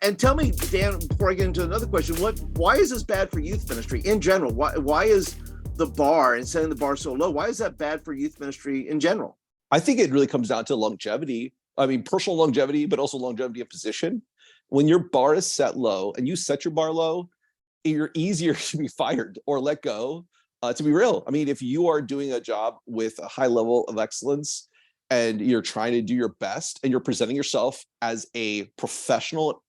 And tell me, Dan, before I get into another question, why is this bad for youth ministry in general? Why is the bar and setting the bar so low? Why is that bad for youth ministry in general? I think it really comes down to longevity. I mean, personal longevity, but also longevity of position. When your bar is set low and you set your bar low, you're easier to be fired or let go. To be real, I mean, if you are doing a job with a high level of excellence and you're trying to do your best and you're presenting yourself as a professional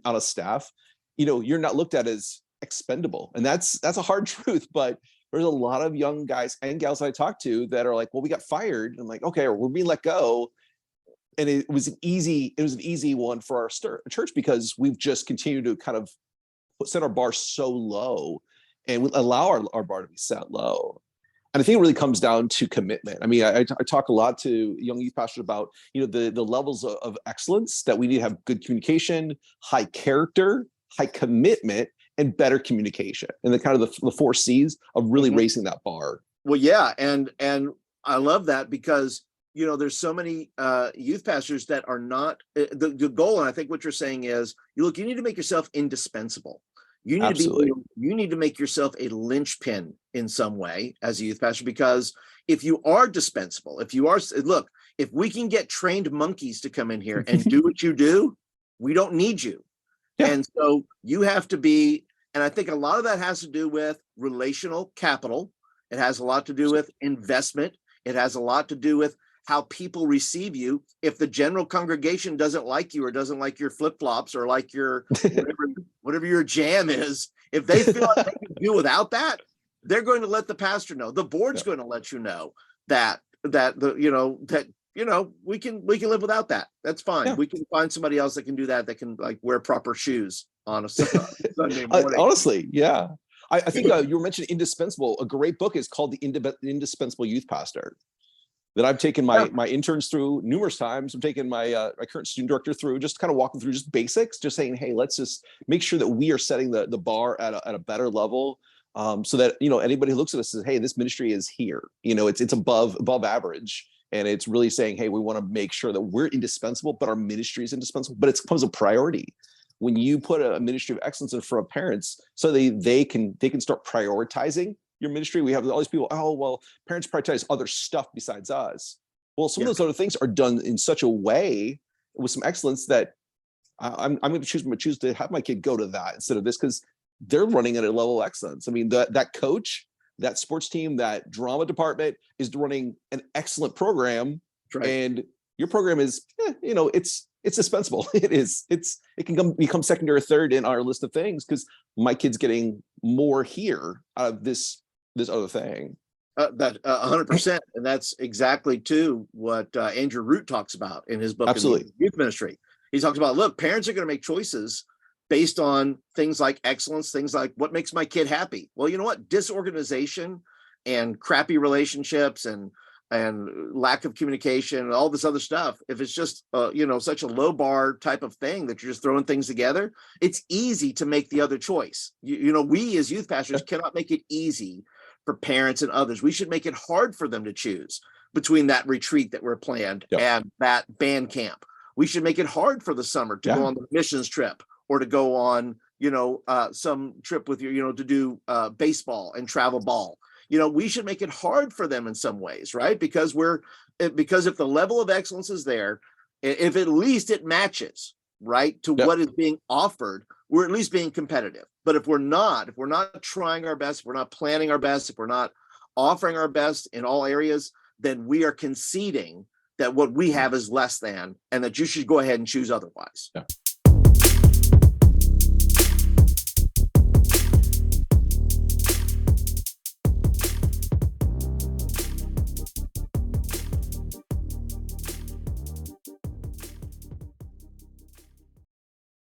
on a staff, you're not looked at as expendable. And that's a hard truth, but there's a lot of young guys and gals that I talk to that are like, well, we got fired. And I'm like, okay, or we're being let go. And it was an easy one for our church because we've just continued to kind of set our bar so low and allow our bar to be set low. And I think it really comes down to commitment. I mean, I talk a lot to young youth pastors about, the levels of excellence that we need to have: good communication, high character, high commitment, and better communication. And the kind of the 4 C's of really raising that bar. Well, yeah. And I love that because, there's so many youth pastors that are not the goal. And I think what you're saying is, you need to make yourself indispensable. You need you need to make yourself a linchpin in some way as a youth pastor, because if you are dispensable, if we can get trained monkeys to come in here and do what you do, we don't need you. Yeah. And so you have to be, and I think a lot of that has to do with relational capital. It has a lot to do with investment. It has a lot to do with how people receive you. If the general congregation doesn't like you or doesn't like your flip-flops or like your whatever your jam is, if they feel like they can do without that, they're going to let the pastor know. The board's going to let you know that we can live without that. That's fine. Yeah. We can find somebody else that can do that can like wear proper shoes on a Sunday morning. Honestly, yeah. I think you were mentioning Indispensable. A great book is called The Indispensable Youth Pastor that I've taken my interns through numerous times. I'm taking my current student director through, just kind of walking through just basics, just saying, hey, let's just make sure that we are setting the bar at a better level, so that anybody who looks at us says, hey, this ministry is here. It's above average, and it's really saying, hey, we want to make sure that we're indispensable, but our ministry is indispensable. But it becomes a priority when you put a ministry of excellence in front of parents, so they can start prioritizing your ministry. We have all these people, oh, well, parents prioritize other stuff besides us. Well, some of those other things are done in such a way with some excellence that I'm going to choose to have my kid go to that instead of this, because they're running at a level of excellence. I mean, that coach, that sports team, that drama department is running an excellent program. Right. And your program is, it's dispensable. It can become second or third in our list of things because my kid's getting more here out of this other thing. That 100%, and that's exactly too what Andrew Root talks about in his book, Absolutely. Youth Ministry. He talks about, look, parents are going to make choices based on things like excellence, things like what makes my kid happy. Well, you know what? Disorganization and crappy relationships and lack of communication and all this other stuff, if it's just such a low bar type of thing that you're just throwing things together, it's easy to make the other choice. We as youth pastors cannot make it easy for parents and others. We should make it hard for them to choose between that retreat that we're planned and that band camp. We should make it hard for the summer to go on the missions trip or to go on some trip with you to do baseball and travel ball. We should make it hard for them in some ways, right? Because if the level of excellence is there, if at least it matches, right, to what is being offered, we're at least being competitive. But if we're not trying our best, if we're not planning our best, if we're not offering our best in all areas, then we are conceding that what we have is less than, and that you should go ahead and choose otherwise. Yeah.